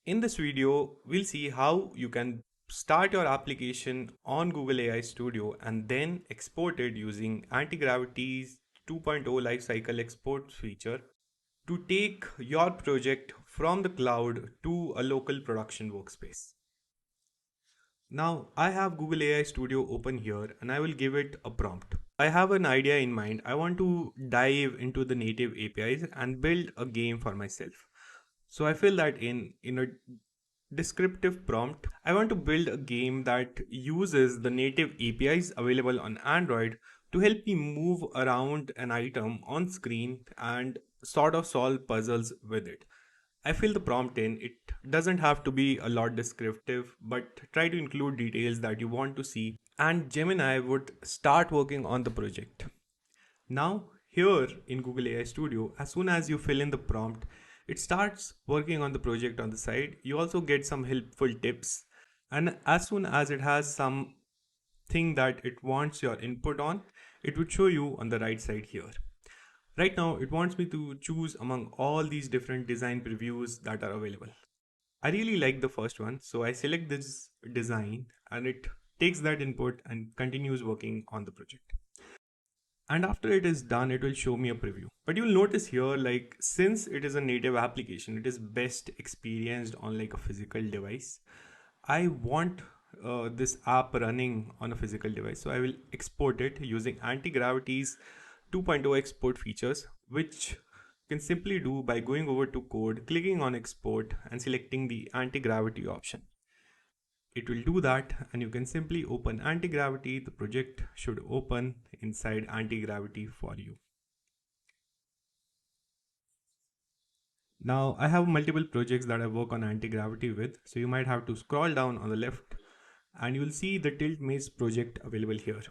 In this video, we'll see how you can start your application on Google AI Studio and then export it using Antigravity's 2.0 Lifecycle Exports feature to take your project from the cloud to a local production workspace. Now, I have Google AI Studio open here and I will give it a prompt. I have an idea in mind. I want to dive into the native APIs and build a game for myself. So I fill that in a descriptive prompt. I want to build a game that uses the native APIs available on Android to help me move around an item on screen and sort of solve puzzles with it. I fill the prompt in. It doesn't have to be a lot descriptive, but try to include details that you want to see, and Gemini would start working on the project. Now, here in Google AI Studio, as soon as you fill in the prompt, it starts working on the project on the side. You also get some helpful tips, and as soon as it has some thing that it wants your input on, it would show you on the right side here. Right now, it wants me to choose among all these different design previews that are available. I really like the first one, so I select this design and it takes that input and continues working on the project. And after it is done, it will show me a preview. But you'll notice here, like, since it is a native application, it is best experienced on like a physical device. I want this app running on a physical device, so I will export it using Antigravity's 2.0 export features, which you can simply do by going over to code, clicking on export and selecting the anti-gravity option. It will do that and you can simply open anti-gravity. The project should open inside anti-gravity for you. Now I have multiple projects that I work on anti-gravity with, so you might have to scroll down on the left and you'll see the tilt maze project available here.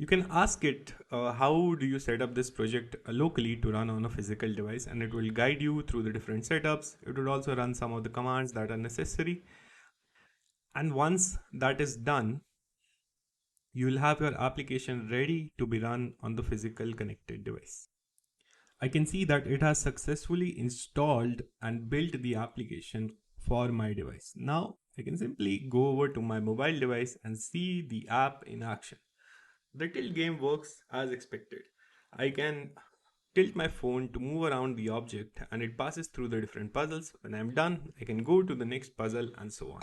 You can ask it how do you set up this project locally to run on a physical device, and it will guide you through the different setups. It will also run some of the commands that are necessary, and once that is done, you will have your application ready to be run on the physical connected device. I can see that it has successfully installed and built the application for my device. Now I can simply go over to my mobile device and see the app in action. The tilt game works as expected. I can tilt my phone to move around the object and it passes through the different puzzles. When I'm done, I can go to the next puzzle and so on.